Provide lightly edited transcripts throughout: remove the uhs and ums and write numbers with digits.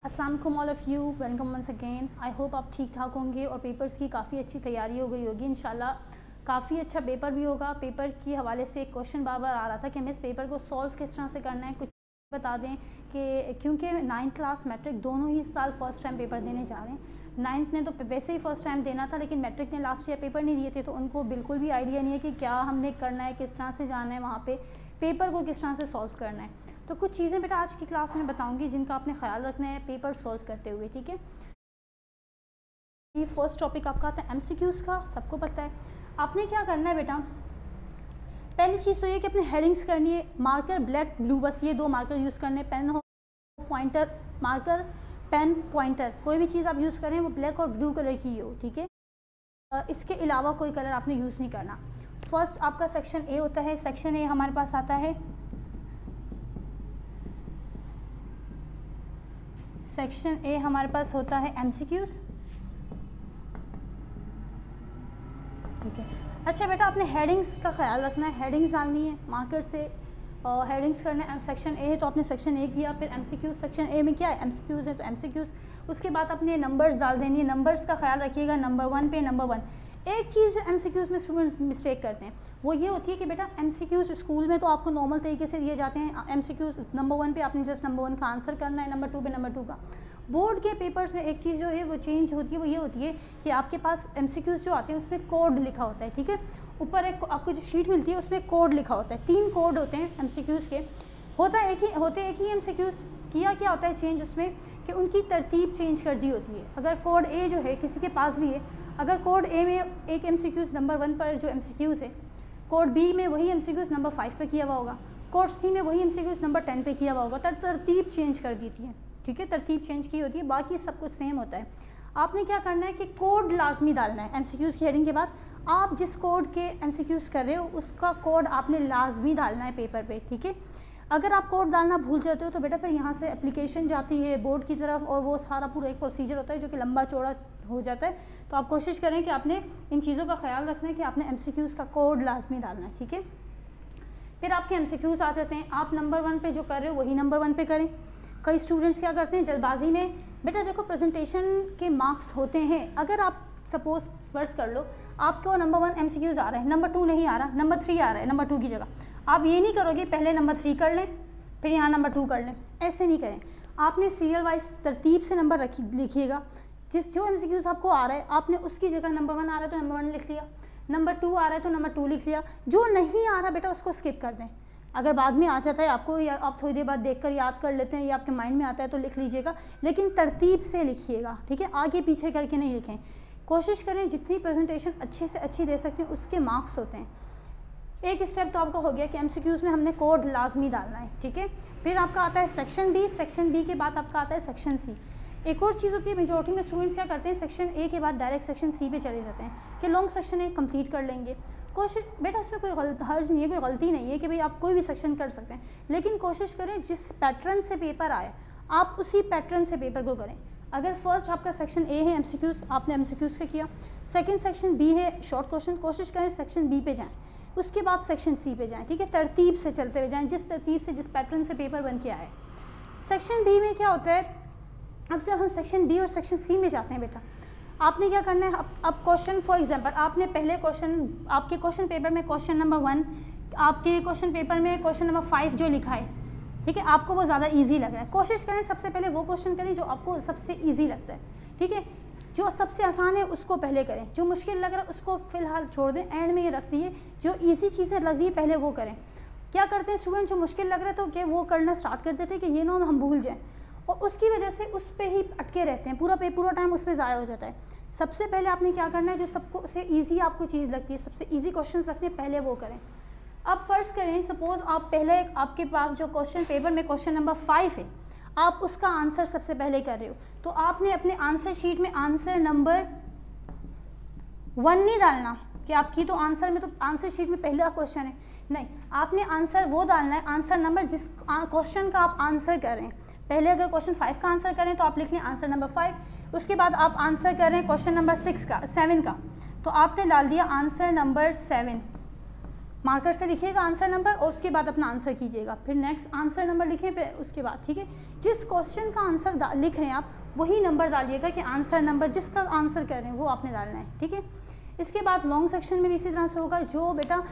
अस्सलाम वालेकुम all of you, welcome once again. I hope आप ठीक ठाक होंगे और पेपर्स की काफ़ी अच्छी तैयारी हो गई होगी इंशाल्लाह। काफ़ी अच्छा पेपर भी होगा। पेपर के हवाले से एक क्वेश्चन बार बार आ रहा था कि हमें इस पेपर को सॉल्व किस तरह से करना है, कुछ बता दें कि क्योंकि 9th क्लास मैट्रिक दोनों ही साल फर्स्ट टाइम पेपर देने जा रहे हैं। 9th ने तो वैसे ही फ़र्स्ट टाइम देना था, लेकिन मैट्रिक ने लास्ट ईयर पेपर नहीं दिए थे, तो उनको बिल्कुल भी आइडिया नहीं है कि क्या हमने करना है, किस तरह से जाना है, वहाँ पे पेपर को किस तरह से सॉल्व करना है। तो कुछ चीज़ें बेटा आज की क्लास में बताऊंगी जिनका आपने ख्याल रखना है पेपर सॉल्व करते हुए, ठीक है। ये फर्स्ट टॉपिक आपका आता है एमसीक्यूज़ का। सबको पता है आपने क्या करना है बेटा। पहली चीज़ तो ये कि अपने हेडिंग्स करनी है। मार्कर ब्लैक ब्लू, बस ये दो मार्कर यूज़ करने। पेन हो, पॉइंटर, मार्कर, पेन, पॉइंटर, कोई भी चीज़ आप यूज़ करें वो ब्लैक और ब्लू कलर की हो, ठीक है। इसके अलावा कोई कलर आपने यूज़ नहीं करना। फर्स्ट आपका सेक्शन ए होता है। सेक्शन ए हमारे पास आता है, सेक्शन ए हमारे पास होता है एमसीक्यूज़, ठीक है। अच्छा बेटा, आपने हेडिंग्स का ख्याल रखना है, हेडिंग्स डालनी है मार्कर से और हेडिंग्स करना है। सेक्शन ए है तो आपने सेक्शन ए किया, फिर एमसीक्यूज़। सेक्शन ए में क्या है, एमसीक्यूज़ है तो एमसीक्यूज़। उसके बाद अपने नंबर्स डाल देनी है। नंबर्स का ख्याल रखिएगा, नंबर 1 पे नंबर 1। एक चीज़ जो एमसीक्यूज़ में स्टूडेंट्स मिस्टेक करते हैं वो ये होती है कि बेटा एमसीक्यूज़ स्कूल में तो आपको नॉर्मल तरीके से दिए जाते हैं। एमसीक्यूज़ नंबर 1 पे आपने जस्ट नंबर 1 का आंसर करना है, नंबर 2 पे नंबर 2 का। बोर्ड के पेपर्स में एक चीज़ जो है वो चेंज होती है, वो ये होती है कि आपके पास एमसीक्यूज़ जो आते हैं उसमें कोड लिखा होता है, ठीक है। ऊपर एक आपको जो शीट मिलती है उसमें कोड लिखा होता है। 3 कोड होते हैं एमसीक्यूज़ के। होते एक ही एमसीक्यूज़। किया क्या होता है चेंज उसमें कि उनकी तरतीब चेंज कर दी होती है। अगर कोड ए जो है किसी के पास भी है, अगर कोड ए में एक एमसीक्यूज़ नंबर 1 पर जो एमसीक्यूज़ है, कोड बी में वही एमसीक्यूज़ नंबर 5 पे किया हुआ होगा, कोड सी में वही एमसीक्यूज़ नंबर 10 पे किया हुआ होगा। तरतीब चेंज कर दी है, ठीक है। तरतीब चेंज की होती है, बाकी सब कुछ सेम होता है। आपने क्या करना है कि कोड लाजमी डालना है एमसीक्यूज़ की हेडिंग के बाद। आप जिस कोड के एमसीक्यूज़ कर रहे हो उसका कोड आपने लाजमी डालना है पेपर पे, ठीक है। अगर आप कोड डालना भूल जाते हो तो बेटा फिर यहाँ से एप्लीकेशन जाती है बोर्ड की तरफ और वो सारा पूरा एक प्रोसीजर होता है जो कि लंबा चौड़ा हो जाता है। तो आप कोशिश करें कि आपने इन चीज़ों का ख्याल रखना है कि आपने एमसीक्यूज़ का कोड लाजमी डालना है, ठीक है। फिर आपके एमसीक्यूज़ आ जाते हैं। आप नंबर 1 पे जो कर रहे हो वही नंबर 1 पे करें। कई स्टूडेंट्स क्या करते हैं जल्दबाजी में, बेटा देखो प्रेजेंटेशन के मार्क्स होते हैं। अगर आप सपोज वर्स कर लो आपको नंबर 1 एमसीक्यूज़ आ रहा है, नंबर 2 नहीं आ रहा, नंबर 3 आ रहा है, नंबर 2 की जगह आप ये नहीं करोगे पहले नंबर 3 कर लें फिर यहाँ नंबर 2 कर लें, ऐसे नहीं करें। आपने सीरियल वाइज तरतीब से नंबर लिखिएगा। जो एमसीक्यूज़ आपको आ रहा है आपने उसकी जगह नंबर 1 आ रहा है तो नंबर 1 लिख लिया, नंबर 2 आ रहा है तो नंबर 2 लिख लिया। जो नहीं आ रहा बेटा उसको स्किप कर दें। अगर बाद में आ जाता है आपको या आप थोड़ी देर बाद देखकर याद कर लेते हैं या आपके माइंड में आता है तो लिख लीजिएगा, लेकिन तरतीब से लिखिएगा, ठीक है। आगे पीछे करके नहीं लिखें। कोशिश करें जितनी प्रेजेंटेशन अच्छे से अच्छी दे सकते हैं उसके मार्क्स होते हैं। एक स्टेप तो आपका हो गया कि एमसीक्यूज़ में हमने कोड लाजमी डालना है, ठीक है। फिर आपका आता है सेक्शन बी। सेक्शन बी के बाद आपका आता है सेक्शन सी। एक और चीज़ होती है, मेजॉरिटी में स्टूडेंट्स क्या करते हैं सेक्शन ए के बाद डायरेक्ट सेक्शन सी पे चले जाते हैं कि लॉन्ग सेक्शन ए कंप्लीट कर लेंगे। कोशिश बेटा इसमें कोई हर्ज नहीं है, कोई गलती नहीं है कि भाई आप कोई भी सेक्शन कर सकते हैं, लेकिन कोशिश करें जिस पैटर्न से पेपर आए आप उसी पैटर्न से पेपर को करें। अगर फर्स्ट आपका सेक्शन ए है एमसीक्यूज़, आपने एमसीक्यूज़ का किया। सेकंड सेक्शन बी है शॉर्ट क्वेश्चन, कोशिश करें सेक्शन बी पे जाएं, उसके बाद सेक्शन सी पे जाएं, ठीक है। तरतीब से चलते हुए जाएं, जिस तरतीब से जिस पैटर्न से पेपर बन के आए। सेक्शन बी में क्या होता है, अब जब हम सेक्शन बी और सेक्शन सी में जाते हैं बेटा आपने क्या करना है। अब क्वेश्चन फॉर एग्जांपल आपने पहले क्वेश्चन आपके क्वेश्चन पेपर में क्वेश्चन नंबर 1, आपके क्वेश्चन पेपर में क्वेश्चन नंबर 5 जो लिखा है, ठीक है, आपको वो ज़्यादा ईजी लग रहा है। कोशिश करें सबसे पहले वो क्वेश्चन करें जो आपको सबसे ईजी लगता है, ठीक है। जो सबसे आसान है उसको पहले करें, जो मुश्किल लग रहा है उसको फ़िलहाल छोड़ दें, एंड में ये रख दिए। जो ईजी चीज़ें लग रही है पहले वो करें। क्या करते हैं स्टूडेंट जो मुश्किल लग रहा है तो क्या वो करना स्टार्ट कर देते हैं कि ये ना हम भूल जाएँ, और उसकी वजह से उस पर ही अटके रहते हैं, पूरा टाइम उस पर ज़ाया हो जाता है। सबसे पहले आपने क्या करना है, जो सबको से ईजी आपको चीज़ लगती है, सबसे ईजी क्वेश्चन लगते हैं, पहले वो करें। अब फ़र्ज़ करें सपोज़ आप पहले आपके पास जो क्वेश्चन पेपर में क्वेश्चन नंबर 5 है, आप उसका आंसर सबसे पहले कर रहे हो, तो आपने अपने आंसर शीट में आंसर नंबर 1 नहीं डालना कि आपकी तो आंसर में तो आंसर शीट में पहला क्वेश्चन है, नहीं, आपने आंसर वो डालना है आंसर नंबर जिस क्वेश्चन का आप आंसर कर रहे हैं। पहले अगर क्वेश्चन 5 का आंसर करें तो आप लिख लें आंसर नंबर 5, उसके बाद आप आंसर कर रहे हैं क्वेश्चन नंबर 7 का, तो आपने डाल दिया आंसर नंबर 7। मार्कर से लिखिएगा आंसर नंबर और उसके बाद अपना आंसर कीजिएगा, फिर नेक्स्ट आंसर नंबर लिखें, फिर उसके बाद, ठीक है। जिस क्वेश्चन का आंसर लिख रहे हैं आप वही नंबर डालिएगा कि आंसर नंबर जिसका आंसर कर रहे हैं वो आपने डालना है, ठीक है। इसके बाद लॉन्ग सेक्शन में भी इसी तरह से होगा, जो बेटा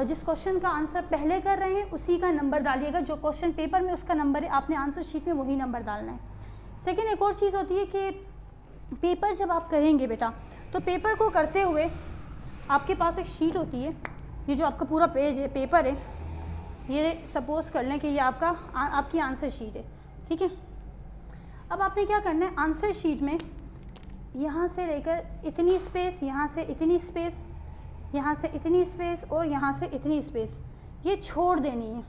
जिस क्वेश्चन का आंसर पहले कर रहे हैं उसी का नंबर डालिएगा, जो क्वेश्चन पेपर में उसका नंबर है आपने आंसर शीट में वही नंबर डालना है। सेकेंड एक और चीज़ होती है कि पेपर जब आप करेंगे बेटा, तो पेपर को करते हुए आपके पास एक शीट होती है, ये जो आपका पूरा पेज है पेपर है, ये सपोज कर लें कि ये आपकी आंसर शीट है, ठीक है। अब आपने क्या करना है, आंसर शीट में यहाँ से लेकर इतनी स्पेस, यहाँ से इतनी स्पेस, यहाँ से इतनी स्पेस और यहाँ से इतनी स्पेस ये छोड़ देनी है।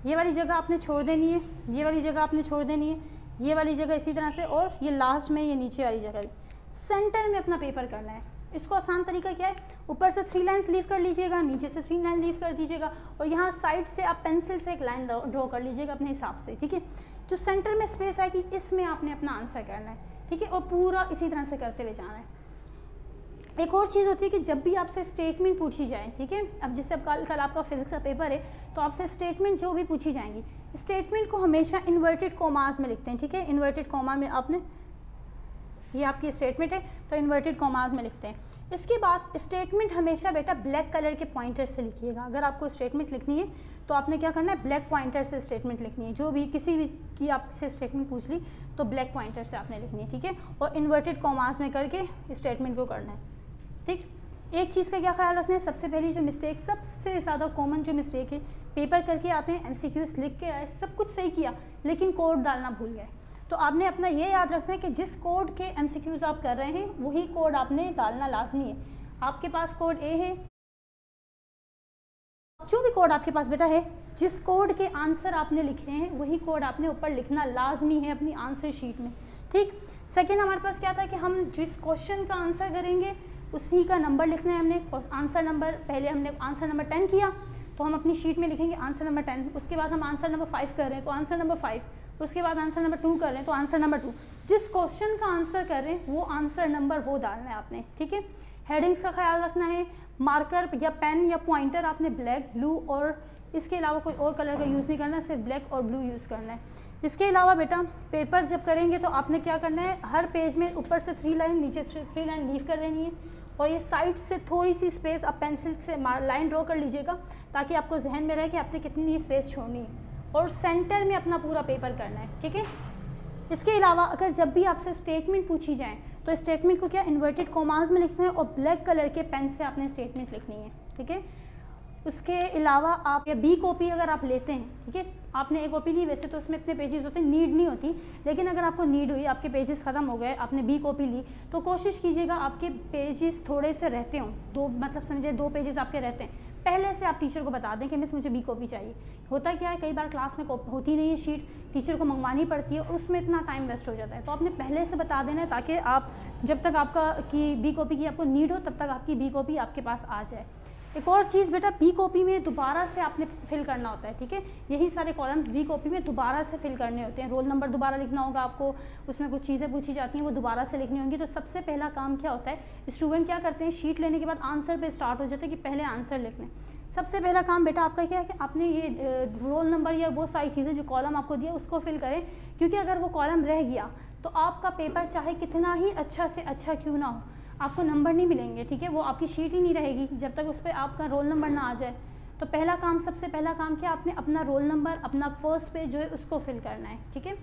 ये वाली जगह आपने छोड़ देनी है, ये वाली जगह आपने छोड़ देनी है, ये वाली जगह इसी तरह से, और ये लास्ट में ये नीचे वाली जगह भी। सेंटर में अपना पेपर करना है। इसको आसान तरीका क्या है, ऊपर से 3 लाइन्स लीव कर लीजिएगा, नीचे से 3 लाइन लीव कर दीजिएगा और यहाँ साइड से आप पेंसिल से एक लाइन ड्रॉ कर लीजिएगा अपने हिसाब से, ठीक है। जो सेंटर में स्पेस आएगी इसमें आपने अपना आंसर करना है, ठीक है, और पूरा इसी तरह से करते हुए जाना है। एक और चीज़ होती है कि जब भी आपसे स्टेटमेंट पूछी जाए, ठीक है, अब जैसे अब कल आपका फिजिक्स का पेपर है तो आपसे स्टेटमेंट जो भी पूछी जाएंगी, स्टेटमेंट को हमेशा इन्वर्टेड कॉमास में लिखते हैं, ठीक है। इन्वर्टेड कॉमा में आपने, ये आपकी स्टेटमेंट है तो इन्वर्टेड कॉमास में लिखते हैं। इसके बाद स्टेटमेंट हमेशा बेटा ब्लैक कलर के पॉइंटर से लिखिएगा। अगर आपको स्टेटमेंट लिखनी है तो आपने क्या करना है, ब्लैक पॉइंटर से स्टेटमेंट लिखनी है। जो भी किसी भी की आपसे स्टेटमेंट पूछ ली तो ब्लैक पॉइंटर से आपने लिखनी है, ठीक है, और इन्वर्टेड कॉमास में करके स्टेटमेंट को करना है, ठीक। एक चीज़ का क्या ख्याल रखना है, सबसे पहली जो मिस्टेक, सबसे ज़्यादा कॉमन जो मिस्टेक है, पेपर करके आते हैं, MCQs लिख के आए, सब कुछ सही किया लेकिन कोड डालना भूल गए। तो आपने अपना ये याद रखना है कि जिस कोड के MCQs आप कर रहे हैं वही कोड आपने डालना लाजमी है। आपके पास कोड A है, जो भी कोड आपके पास बेटा है, जिस कोड के आंसर आपने लिखे हैं वही कोड आपने ऊपर लिखना लाजमी है अपनी आंसर शीट में, ठीक। सेकेंड हमारे पास क्या था कि हम जिस क्वेश्चन का आंसर करेंगे उसी का नंबर लिखना है हमने। आंसर नंबर, पहले हमने आंसर नंबर 10 किया तो हम अपनी शीट में लिखेंगे आंसर नंबर 10। उसके बाद हम आंसर नंबर 5 कर रहे हैं तो आंसर नंबर 5, उसके बाद आंसर नंबर 2 कर रहे हैं तो आंसर नंबर 2। जिस क्वेश्चन का आंसर कर रहे हैं वो आंसर नंबर वो डालना है आपने, ठीक है। हेडिंग्स का ख्याल रखना है, मार्कर या पेन या पॉइंटर आपने ब्लैक, ब्लू और इसके अलावा कोई और कलर का यूज़ नहीं करना, सिर्फ ब्लैक और ब्लू यूज़ करना है। इसके अलावा बेटा पेपर जब करेंगे तो आपने क्या करना है, हर पेज में ऊपर से 3 लाइन, नीचे 3 लाइन लीव कर देनी है और ये साइड से थोड़ी सी स्पेस आप पेंसिल से लाइन ड्रॉ कर लीजिएगा ताकि आपको जहन में रहे कि आपने कितनी स्पेस छोड़नी है, और सेंटर में अपना पूरा पेपर करना है, ठीक है। इसके अलावा अगर जब भी आपसे स्टेटमेंट पूछी जाए तो स्टेटमेंट को क्या इन्वर्टेड कॉमास में लिखना है और ब्लैक कलर के पेन से आपने स्टेटमेंट लिखनी है, ठीक है। उसके अलावा आप या B कॉपी अगर आप लेते हैं, ठीक है, आपने A कॉपी ली, वैसे तो उसमें इतने पेजेस होते हैं, नीड नहीं होती, लेकिन अगर आपको नीड हुई, आपके पेजेस ख़त्म हो गए, आपने B कॉपी ली तो कोशिश कीजिएगा आपके पेजेस थोड़े से रहते हों, 2 मतलब समझे 2 पेजेस आपके रहते हैं, पहले से आप टीचर को बता दें कि मिस मुझे B कॉपी चाहिए। होता क्या है, कई बार क्लास में होती नहीं है शीट, टीचर को मंगवानी पड़ती है और उसमें इतना टाइम वेस्ट हो जाता है, तो आपने पहले से बता देना है ताकि आप जब तक आपका की B कॉपी की आपको नीड हो तब तक आपकी B कॉपी आपके पास आ जाए। एक और चीज़ बेटा, B कॉपी में दोबारा से आपने फिल करना होता है, ठीक है, यही सारे कॉलम्स B कॉपी में दोबारा से फिल करने होते हैं। रोल नंबर दोबारा लिखना होगा आपको, उसमें कुछ चीज़ें पूछी जाती हैं वो दोबारा से लिखनी होंगी। तो सबसे पहला काम क्या होता है, स्टूडेंट क्या करते हैं, शीट लेने के बाद आंसर पे स्टार्ट हो जाते हैं कि पहले आंसर लिख लें। सबसे पहला काम बेटा आपका क्या है कि आपने ये रोल नंबर या वो सारी चीज़ें जो कॉलम आपको दिया उसको फिल करें, क्योंकि अगर वो कॉलम रह गया तो आपका पेपर चाहे कितना ही अच्छा से अच्छा क्यों ना हो, आपको नंबर नहीं मिलेंगे, ठीक है, वो आपकी शीट ही नहीं रहेगी जब तक उस पर आपका रोल नंबर ना आ जाए। तो पहला काम, सबसे पहला काम क्या, आपने अपना रोल नंबर, अपना फर्स्ट पेज जो है उसको फिल करना है, ठीक है।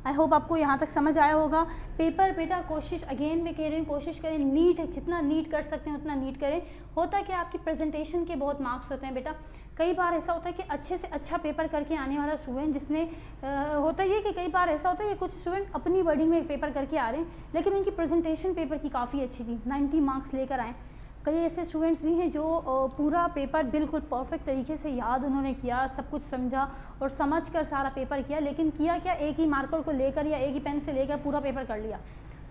आई होप आपको यहाँ तक समझ आया होगा। पेपर बेटा कोशिश, अगेन मैं कह रही हूँ, कोशिश करें नीट, जितना नीट कर सकते हैं उतना नीट करें। होता क्या, आपकी प्रेजेंटेशन के बहुत मार्क्स होते हैं बेटा। कई बार ऐसा होता है कि अच्छे से अच्छा पेपर करके आने वाला स्टूडेंट, जिसने होता है कि कई बार ऐसा होता है कि कुछ स्टूडेंट अपनी वर्डिंग में पेपर करके आ रहे हैं लेकिन उनकी प्रेजेंटेशन पेपर की काफ़ी अच्छी थी, 90 मार्क्स लेकर आए। कई ऐसे स्टूडेंट्स भी हैं जो पूरा पेपर बिल्कुल परफेक्ट तरीके से याद उन्होंने किया, सब कुछ समझा और समझ कर सारा पेपर किया, लेकिन किया क्या, एक ही मार्कर को लेकर या एक ही पेन से लेकर पूरा पेपर कर लिया।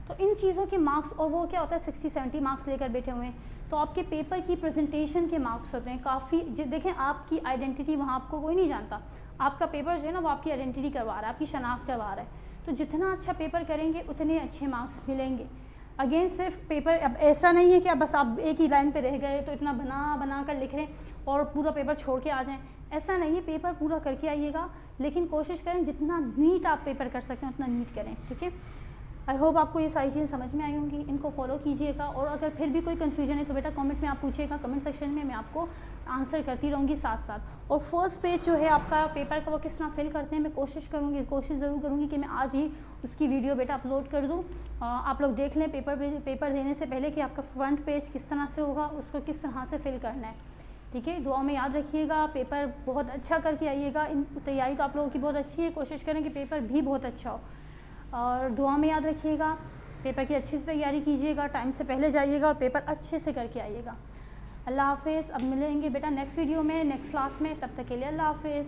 तो इन चीज़ों के मार्क्स, और वो क्या होता है 60-70 मार्क्स लेकर बैठे हुए हैं, तो आपके पेपर की प्रेजेंटेशन के मार्क्स होते हैं काफ़ी। देखें, आपकी आइडेंटिटी वहाँ आपको कोई नहीं जानता, आपका पेपर जो है ना वो आपकी आइडेंटिटी करवा रहा है, आपकी शनाख्त करवा रहा है। तो जितना अच्छा पेपर करेंगे उतने अच्छे मार्क्स मिलेंगे। अगेन सिर्फ पेपर, अब ऐसा नहीं है कि अब बस आप एक ही लाइन पे रह गए तो इतना बना कर लिख रहे हैं और पूरा पेपर छोड़ के आ जाएं, ऐसा नहीं है। पेपर पूरा करके आइएगा, लेकिन कोशिश करें जितना नीट आप पेपर कर सकते हैं उतना नीट करें, ठीक है। आई होप आपको ये सारी चीज़ें समझ में आई होंगी, इनको फॉलो कीजिएगा। और अगर फिर भी कोई कन्फ्यूजन है तो बेटा कमेंट में आप पूछिएगा, कमेंट सेक्शन में मैं आपको आंसर करती रहूँगी साथ साथ। और फर्स्ट पेज जो है आपका पेपर का वो किस तरह फिल करते हैं मैं कोशिश ज़रूर करूँगी कि मैं आज ही उसकी वीडियो बेटा अपलोड कर दूँ। आप लोग देख लें पेपर देने से पहले कि आपका फ्रंट पेज किस तरह से होगा, उसको किस तरह से फिल करना है, ठीक है। दुआ में याद रखिएगा, पेपर बहुत अच्छा करके आइएगा। इन तैयारी तो आप लोगों की बहुत अच्छी है, कोशिश करें कि पेपर भी बहुत अच्छा हो। और दुआ में याद रखिएगा, पेपर की अच्छी से तैयारी कीजिएगा, टाइम से पहले जाइएगा और पेपर अच्छे से करके आइएगा। अल्लाह हाफिज़। अब मिलेंगे बेटा नेक्स्ट वीडियो में, नेक्स्ट क्लास में, तब तक के लिए अल्लाह हाफिज़।